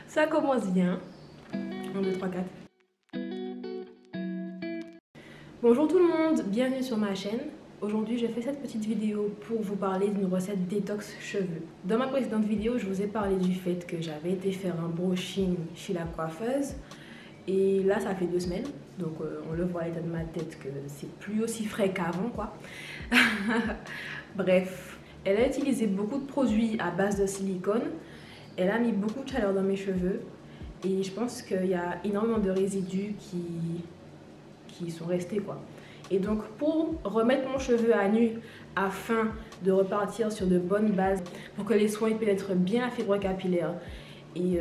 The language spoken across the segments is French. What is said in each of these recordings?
Ça commence bien. 1, 2, 3, 4. Bonjour tout le monde, bienvenue sur ma chaîne. Aujourd'hui, je fais cette petite vidéo pour vous parler d'une recette détox cheveux. Dans ma précédente vidéo, je vous ai parlé du fait que j'avais été faire un brushing chez la coiffeuse. Et là, ça fait 2 semaines. Donc, on le voit à l'état de ma tête que c'est plus aussi frais qu'avant, quoi. Bref, elle a utilisé beaucoup de produits à base de silicone. Elle a mis beaucoup de chaleur dans mes cheveux. Et je pense qu'il y a énormément de résidus qui sont restés, quoi. Et donc pour remettre mon cheveu à nu afin de repartir sur de bonnes bases, pour que les soins pénètrent bien la fibre capillaire et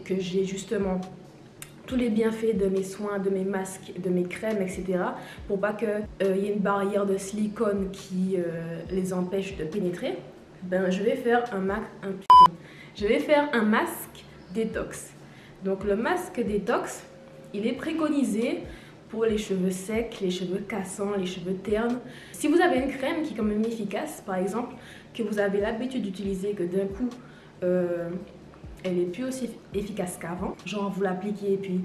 que j'ai justement tous les bienfaits de mes soins, de mes masques, de mes crèmes, etc. pour pas qu'il y ait une barrière de silicone qui les empêche de pénétrer, ben, je vais faire un masque détox. Donc le masque détox, il est préconisé pour les cheveux secs, les cheveux cassants, les cheveux ternes. Si vous avez une crème qui est quand même efficace, par exemple, que vous avez l'habitude d'utiliser, que d'un coup, elle est plus aussi efficace qu'avant, genre vous l'appliquez et puis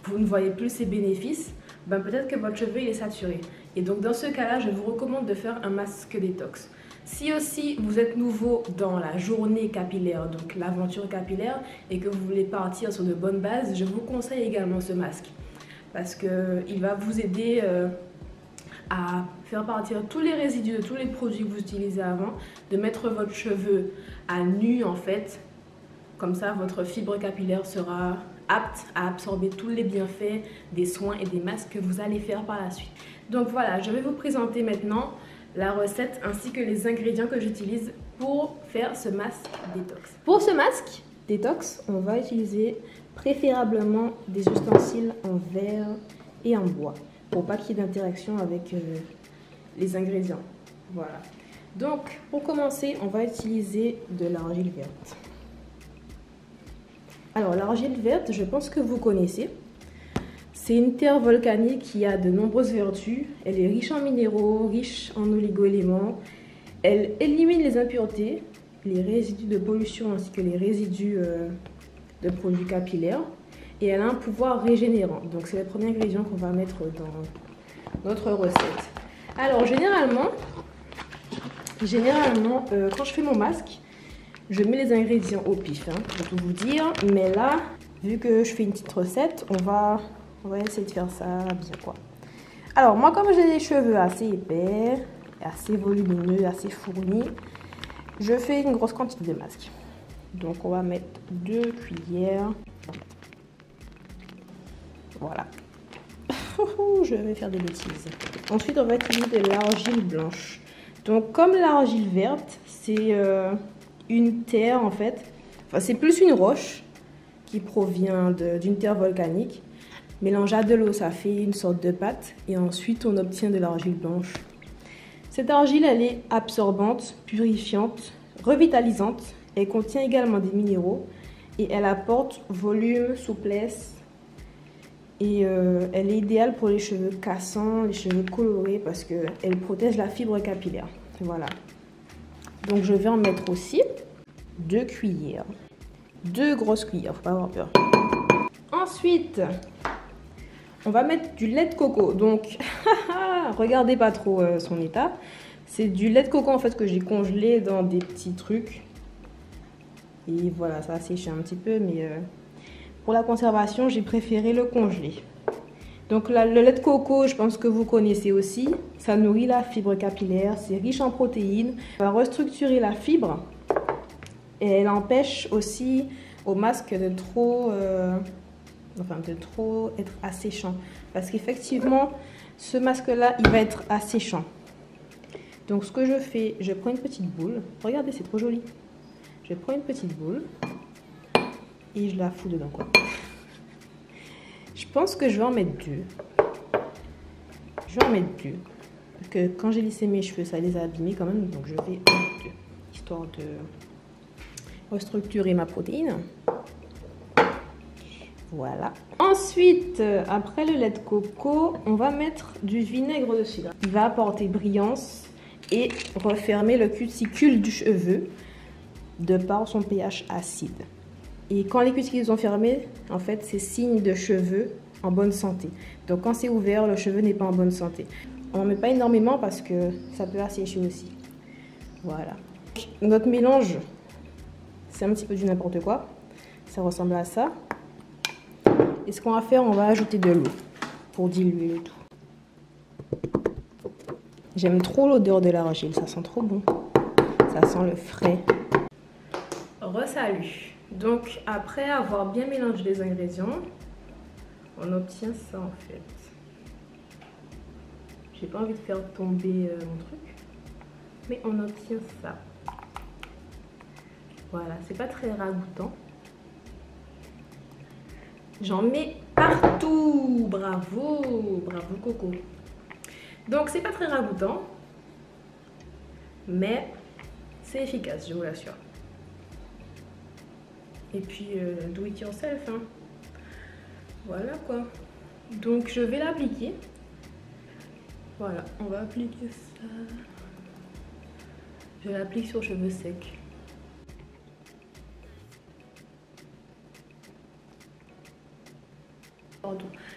vous ne voyez plus ses bénéfices, ben peut-être que votre cheveu il est saturé. Et donc dans ce cas-là, je vous recommande de faire un masque détox. Si aussi vous êtes nouveau dans la journée capillaire, donc l'aventure capillaire, et que vous voulez partir sur de bonnes bases, je vous conseille également ce masque. Parce qu'il va vous aider à faire partir tous les résidus de tous les produits que vous utilisez avant, de mettre votre cheveu à nu en fait. Comme ça, votre fibre capillaire sera apte à absorber tous les bienfaits des soins et des masques que vous allez faire par la suite. Donc voilà, je vais vous présenter maintenant la recette ainsi que les ingrédients que j'utilise pour faire ce masque détox. Pour ce masque détox, on va utiliser préférablement des ustensiles en verre et en bois pour pas qu'il y ait d'interaction avec les ingrédients. Voilà. Donc pour commencer, on va utiliser de l'argile verte. Alors l'argile verte, je pense que vous connaissez. C'est une terre volcanique qui a de nombreuses vertus. Elle est riche en minéraux, riche en oligo-éléments. Elle élimine les impuretés, les résidus de pollution ainsi que les résidus de produits capillaires. Et elle a un pouvoir régénérant. Donc c'est le premier ingrédient qu'on va mettre dans notre recette. Alors généralement quand je fais mon masque, je mets les ingrédients au pif, hein, pour tout vous dire. Mais là, vu que je fais une petite recette, on va essayer de faire ça bien, quoi. Alors moi, comme j'ai des cheveux assez épais, assez volumineux, assez fournis, je fais une grosse quantité de masque. Donc on va mettre 2 cuillères. Voilà. Je vais faire des bêtises. Ensuite, on va utiliser de l'argile blanche. Donc comme l'argile verte, c'est une terre en fait. Enfin, c'est plus une roche qui provient d'une terre volcanique. Mélangée à de l'eau, ça fait une sorte de pâte. Et ensuite, on obtient de l'argile blanche. Cette argile, elle est absorbante, purifiante, revitalisante. Elle contient également des minéraux. Et elle apporte volume, souplesse. Et elle est idéale pour les cheveux cassants, les cheveux colorés, parce qu'elle protège la fibre capillaire. Voilà. Donc je vais en mettre aussi 2 cuillères. 2 grosses cuillères, faut pas avoir peur. Ensuite, on va mettre du lait de coco. Donc, regardez pas trop son état. C'est du lait de coco en fait que j'ai congelé dans des petits trucs. Et voilà, ça a séché un petit peu, mais pour la conservation, j'ai préféré le congeler. Donc le lait de coco, je pense que vous connaissez aussi. Ça nourrit la fibre capillaire, c'est riche en protéines. Ça va restructurer la fibre. Et elle empêche aussi au masque de trop être asséchant. Parce qu'effectivement, ce masque-là, il va être asséchant. Donc ce que je fais, je prends une petite boule. Regardez, c'est trop joli. Je prends une petite boule et je la fous dedans, quoi. Je pense que je vais en mettre 2. Je vais en mettre 2. Parce que quand j'ai lissé mes cheveux, ça les a abîmés quand même. Donc je vais en mettre 2. Histoire de restructurer ma protéine. Voilà. Ensuite, après le lait de coco, on va mettre du vinaigre de cidre. Il va apporter brillance et refermer le cuticule du cheveu de par son pH acide. Et quand les cuticles sont fermés, en fait, c'est signe de cheveux en bonne santé. Donc quand c'est ouvert, le cheveu n'est pas en bonne santé. On n'en met pas énormément parce que ça peut assécher aussi. Voilà. Notre mélange, c'est un petit peu du n'importe quoi. Ça ressemble à ça. Et ce qu'on va faire, on va ajouter de l'eau pour diluer le tout. J'aime trop l'odeur de l'argile, ça sent trop bon. Ça sent le frais. Re-salut. Donc après avoir bien mélangé les ingrédients, on obtient ça en fait. J'ai pas envie de faire tomber mon truc, mais on obtient ça. Voilà, c'est pas très ragoûtant. J'en mets partout. Bravo, bravo Coco. Donc c'est pas très ragoûtant, mais c'est efficace, je vous l'assure. Et puis do it yourself, hein. Voilà quoi. Donc je vais l'appliquer. Voilà, on va appliquer ça. Je l'applique sur cheveux secs.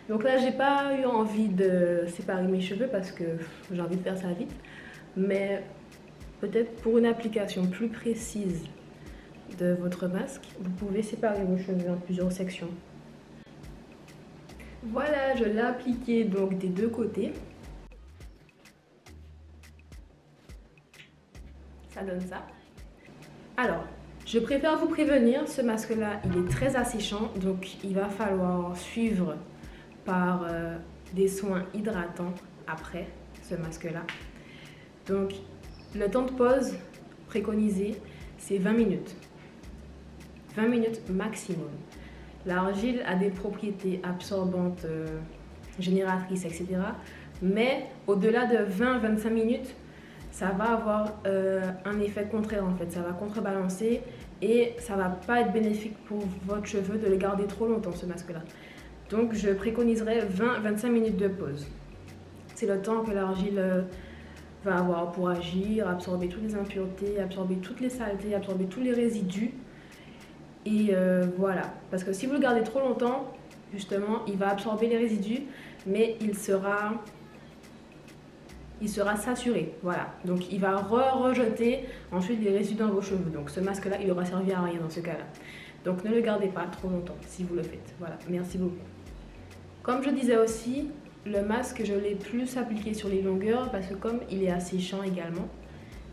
Donc là, j'ai pas eu envie de séparer mes cheveux parce que j'ai envie de faire ça vite. Mais peut-être pour une application plus précise de votre masque, vous pouvez séparer vos cheveux en plusieurs sections. Voilà, je l'ai appliqué donc des deux côtés. Ça donne ça. Alors, je préfère vous prévenir, ce masque-là, il est très asséchant, donc il va falloir suivre par des soins hydratants après ce masque-là. Donc, le temps de pause préconisé, c'est 20 minutes. 20 minutes maximum. L'argile a des propriétés absorbantes, génératrices, etc. Mais au-delà de 20-25 minutes, ça va avoir un effet contraire en fait. Ça va contrebalancer et ça va pas être bénéfique pour votre cheveu de le garder trop longtemps, ce masque-là. Donc je préconiserais 20-25 minutes de pause. C'est le temps que l'argile va avoir pour agir, absorber toutes les impuretés, absorber toutes les saletés, absorber tous les résidus. Et voilà, parce que si vous le gardez trop longtemps, justement, il va absorber les résidus, mais il sera saturé, voilà. Donc il va rejeter ensuite les résidus dans vos cheveux. Donc ce masque-là, il aura servi à rien dans ce cas-là. Donc ne le gardez pas trop longtemps si vous le faites. Voilà, merci beaucoup. Comme je disais aussi, le masque, je l'ai plus appliqué sur les longueurs parce que comme il est asséchant également,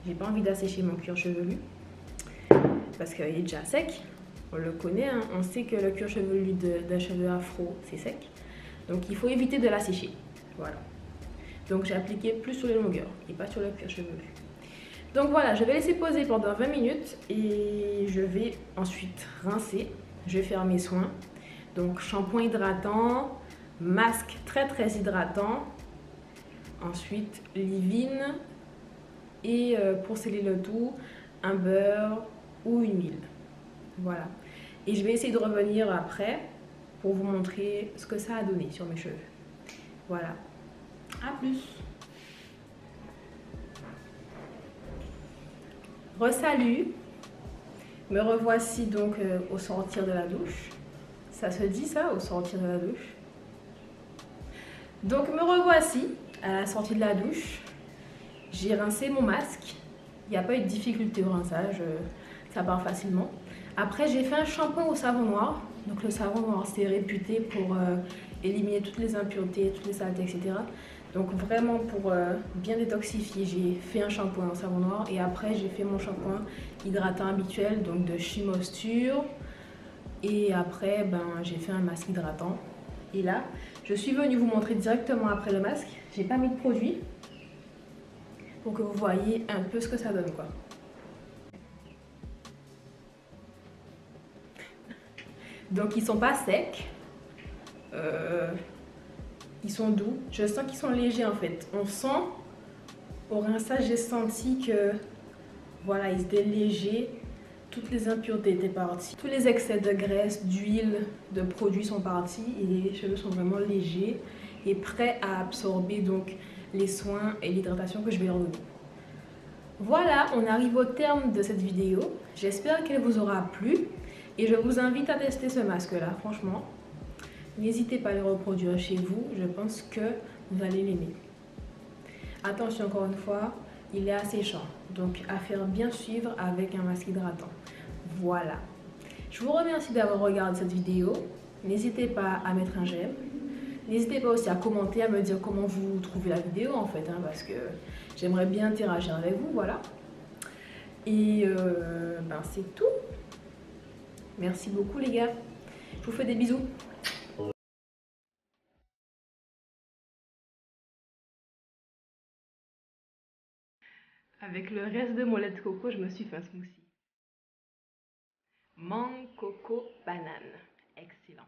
j'ai pas envie d'assécher mon cuir chevelu parce qu'il est déjà sec. On le connaît, hein. On sait que le cuir chevelu d'un cheveu afro, c'est sec. Donc il faut éviter de l'assécher. Voilà. Donc j'ai appliqué plus sur les longueurs et pas sur le cuir chevelu. Donc voilà, je vais laisser poser pendant 20 minutes et je vais ensuite rincer. Je vais faire mes soins. Donc shampoing hydratant, masque très hydratant. Ensuite leave-in et pour sceller le tout, un beurre ou une huile. Voilà. Et je vais essayer de revenir après pour vous montrer ce que ça a donné sur mes cheveux. Voilà. A plus. Re-salut. Me revoici donc au sortir de la douche. Ça se dit ça, au sortir de la douche. Donc me revoici à la sortie de la douche. J'ai rincé mon masque. Il n'y a pas eu de difficulté au rinçage. Ça part facilement. Après, j'ai fait un shampoing au savon noir. Donc le savon noir, c'est réputé pour éliminer toutes les impuretés, toutes les saletés, etc. Donc vraiment pour bien détoxifier, j'ai fait un shampoing au savon noir. Et après, j'ai fait mon shampoing hydratant habituel, donc de She Moisture. Et après, j'ai fait un masque hydratant. Et là, je suis venue vous montrer directement après le masque. J'ai pas mis de produit pour que vous voyez un peu ce que ça donne, quoi. Donc ils sont pas secs, ils sont doux. Je sens qu'ils sont légers en fait. On sent, au rinçage, j'ai senti que voilà, ils étaient légers. Toutes les impuretés étaient parties. Tous les excès de graisse, d'huile, de produits sont partis et les cheveux sont vraiment légers et prêts à absorber donc les soins et l'hydratation que je vais leur donner. Voilà, on arrive au terme de cette vidéo. J'espère qu'elle vous aura plu. Et je vous invite à tester ce masque-là, franchement. N'hésitez pas à le reproduire chez vous, je pense que vous allez l'aimer. Attention encore une fois, il est asséchant, donc à faire bien suivre avec un masque hydratant. Voilà. Je vous remercie d'avoir regardé cette vidéo. N'hésitez pas à mettre un j'aime. N'hésitez pas aussi à commenter, à me dire comment vous trouvez la vidéo en fait, hein, parce que j'aimerais bien interagir avec vous, voilà. Et c'est tout. Merci beaucoup les gars. Je vous fais des bisous. Avec le reste de mon lait de coco, je me suis fait un smoothie. Mangue, coco, banane. Excellent.